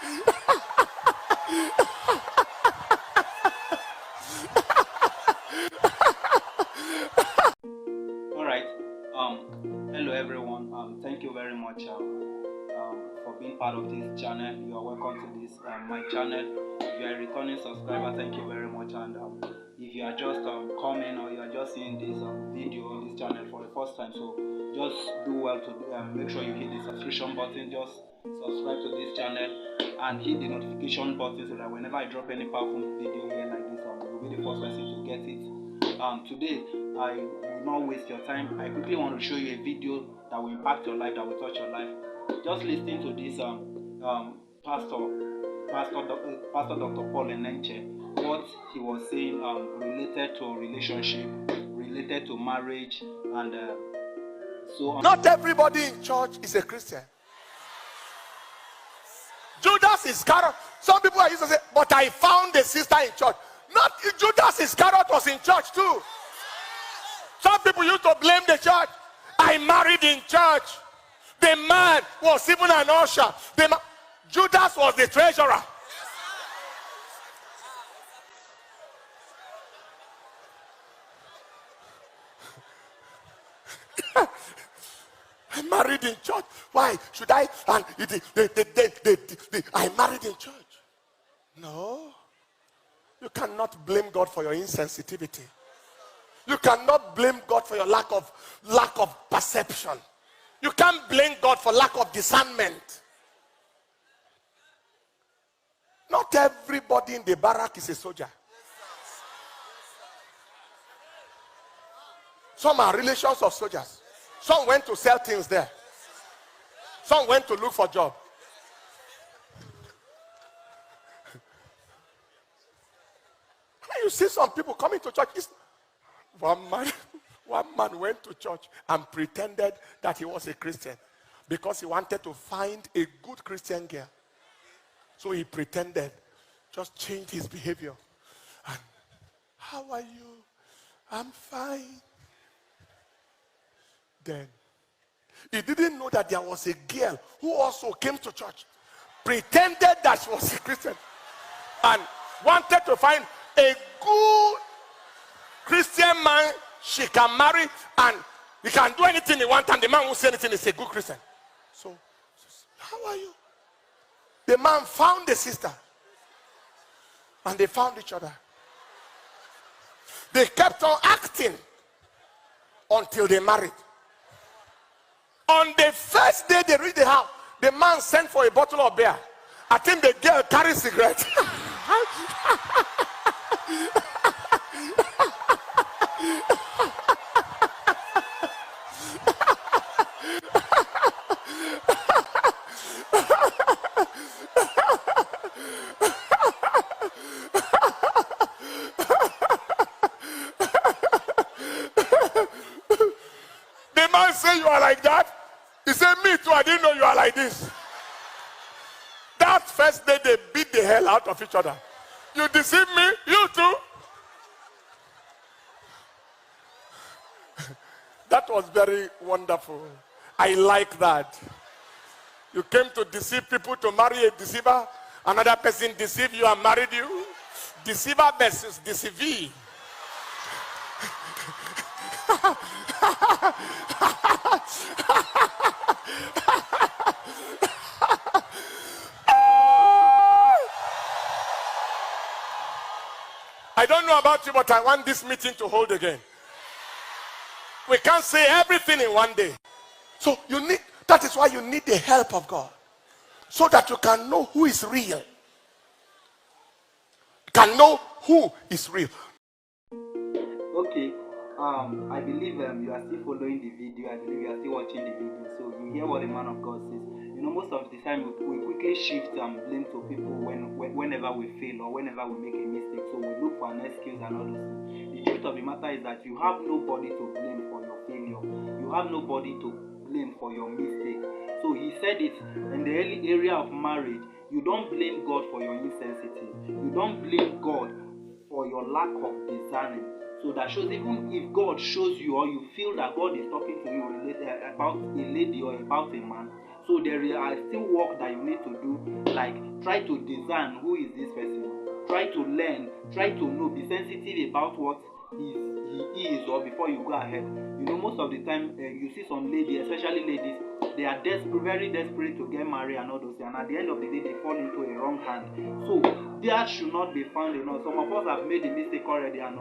All right. Hello everyone. Thank you very much for being part of this channel. You are welcome to this my channel. If you are a returning subscriber, thank you very much. And if you are just coming or you are just seeing this video on this channel for the first time, so just do well to make sure you hit the subscription button. Just subscribe to this channel and hit the notification button so that whenever I drop any powerful video here like this, you'll be the first person to get it. Today I will not waste your time. I quickly want to show you a video that will impact your life, that will touch your life. Just listening to this Pastor Dr. Paul ENENCHE, what he was saying related to relationship, related to marriage, and so on. Not everybody in church is a Christian. Judas Iscariot. Some people are used to say, but I found a sister in church. Not Judas Iscariot was in church too. Some people used to blame the church. I married in church. The man was even an usher. Judas was the treasurer. I married in church. Why should I? And I married in church. No. You cannot blame God for your insensitivity. You cannot blame God for your lack of perception. You can't blame God for lack of discernment. Not everybody in the barrack is a soldier. Some are relations of soldiers. Some went to sell things there. Some went to look for job. You see some people coming to church. One man went to church and pretended that he was a Christian because he wanted to find a good Christian girl. So he pretended, just changed his behavior. And, how are you? I'm fine. Then he didn't know that there was a girl who also came to church, pretended that she was a Christian, and wanted to find a good Christian man she can marry, and he can do anything he wants, and the man who say anything is a good Christian. So, how are you? The man found the sister, and they found each other. They kept on acting until they married. On the first day they reached the house, the man sent for a bottle of beer. I think the girl carried cigarette. The man said, you are like that? He said, me too, I didn't know you are like this. That first day they beat the hell out of each other. You deceive me, you too. That was very wonderful. I like that. You came to deceive people to marry a deceiver. Another person deceived you and married you. Deceiver versus deceivee. I don't know about you, but I want this meeting to hold again. We can't say everything in one day. So that is why you need the help of God. So that you can know who is real. You can know who is real. Okay, I believe you are still following the video. I believe you are still watching the video. So you hear what the man of God says. You know, most of the time we quickly shift and blame to people whenever we fail or whenever we make a mistake. So we look for an excuse and all those things. The truth of the matter is that you have nobody to blame for your failure. You have nobody to blame for your mistake. So he said it in the early area of marriage. You don't blame God for your insensitivity. You don't blame God for your lack of discerning. So that shows, even if God shows you or you feel that God is talking to you about a lady or about a man, So there are still work that you need to do, like try to discern who is this person, try to learn, try to know, be sensitive about what he is, or before you go ahead. You know, most of the time you see some ladies, especially ladies, they are desperate, very desperate to get married and all those things, and at the end of the day they fall into a wrong hand. So that should not be found in us. Some of us have made a mistake already, and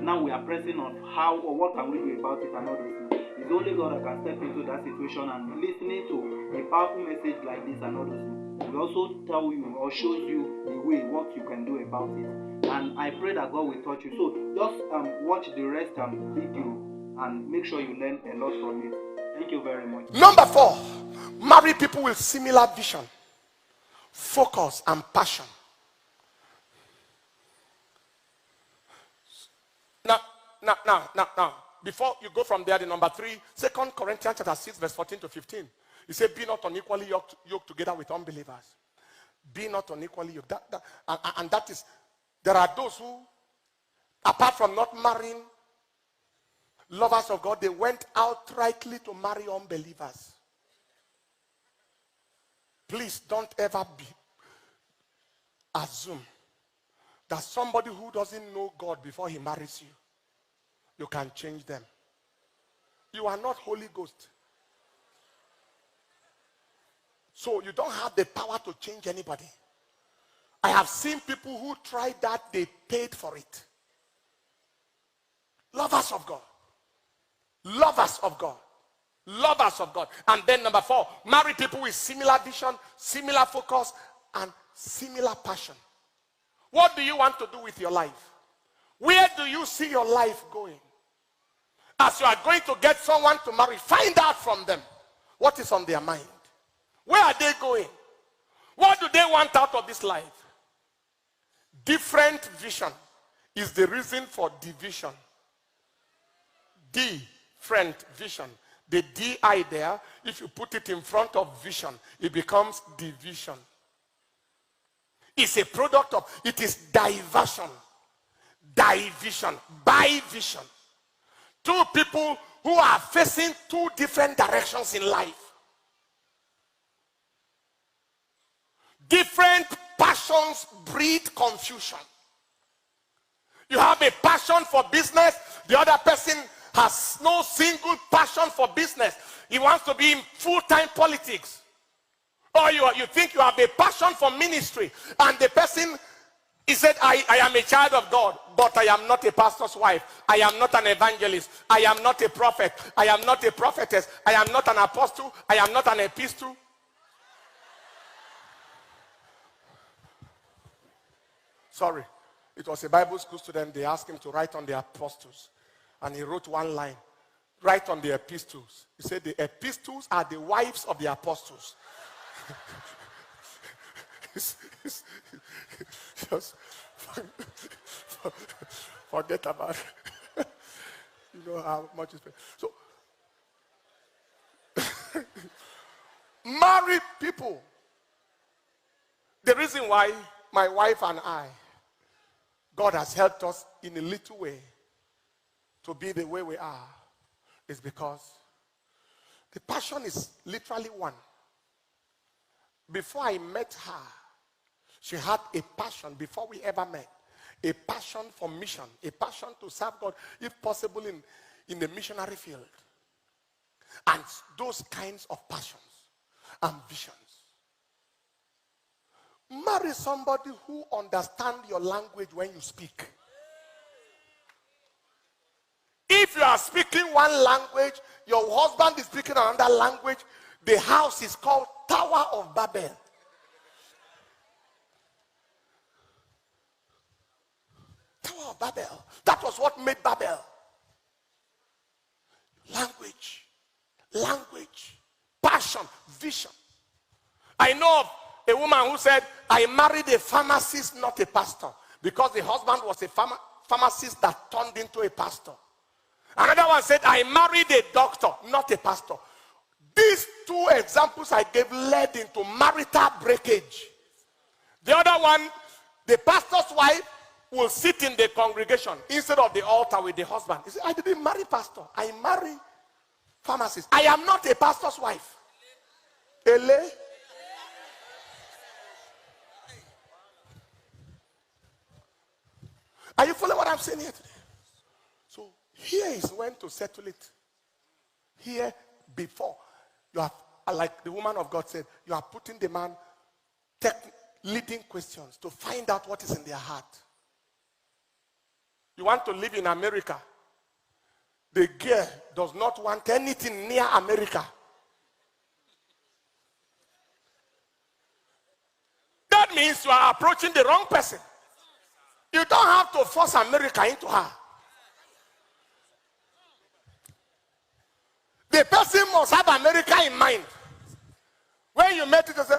now we are pressing on how or what can we do about it and all those things. It's only God that can step into that situation, and listening to a powerful message like this and all those things will also tell you or shows you the way what you can do about it. And I pray that God will touch you. So just watch the rest video and make sure you learn a lot from it. Thank you very much. Number 4, marry people with similar vision, focus, and passion. Now, before you go from there, the number 3, 2 Corinthians chapter 6, verse 14 to 15. He said, be not unequally yoked together with unbelievers. Be not unequally yoked. And that is, there are those who, apart from not marrying lovers of God, they went outrightly to marry unbelievers. Please don't ever assume that somebody who doesn't know God before he marries you, you can change them. You are not Holy Ghost. So you don't have the power to change anybody. I have seen people who tried that, they paid for it. Lovers of God. Lovers of God. Lovers of God. And then number 4, marry people with similar vision, similar focus, and similar passion. What do you want to do with your life? Where do you see your life going? As you are going to get someone to marry, find out from them what is on their mind. Where are they going? What do they want out of this life? Different vision is the reason for division. Different vision. The DI there, if you put it in front of vision, it becomes division. It's a product of, it is diversion. Division. By vision. Two people who are facing two different directions in life. Different passions breed confusion. You have a passion for business, the other person has no single passion for business. He wants to be in full-time politics. Or you think you have a passion for ministry, and the person, he said, I am a child of God, but I am not a pastor's wife. I am not an evangelist. I am not a prophet. I am not a prophetess. I am not an apostle. I am not an epistle. Sorry, it was a Bible school student. They asked him to write on the apostles, and he wrote one line, write on the epistles. He said the epistles are the wives of the apostles. Just forget about it. You know how much it's paid. So married people. The reason why my wife and I, God has helped us in a little way to be the way we are, is because the passion is literally one. Before I met her, she had a passion, before we ever met, a passion for mission, a passion to serve God, if possible in the missionary field. And those kinds of passions and visions. Marry somebody who understands your language when you speak. If you are speaking one language, your husband is speaking another language, the house is called Tower of Babel. Tower of Babel. That was what made Babel. Language, passion, vision. I know of a woman who said, I married a pharmacist, not a pastor, because the husband was a pharmacist that turned into a pastor. Another one said, I married a doctor, not a pastor. These two examples I gave led into marital breakage. The other one, the pastor's wife will sit in the congregation instead of the altar with the husband. He said, I didn't marry pastor, I marry pharmacist. I am not a pastor's wife. Ele. Are you following what I'm saying here today? So here is when to settle it. Here, before you have, like the woman of God said, you are putting the man leading questions to find out what is in their heart. You want to live in America. The girl does not want anything near America. That means you are approaching the wrong person. You don't have to force America into her. The person must have America in mind. When you met it, you say,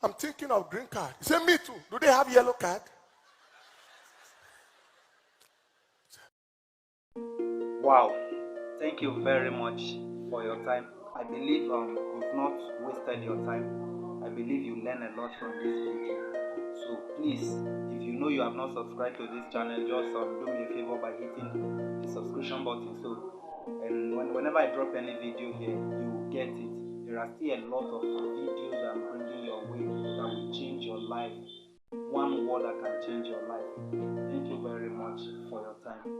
I'm thinking of green card. You say, me too. Do they have yellow card? Wow, thank you very much for your time. I believe you've not wasted your time. I believe you learned a lot from this video. So please, if you know you have not subscribed to this channel, just do me a favor by hitting the subscription button. So, and whenever I drop any video here, you will get it. There are still a lot of videos I'm bringing your way that will change your life. One word that can change your life. Thank you very much for your time.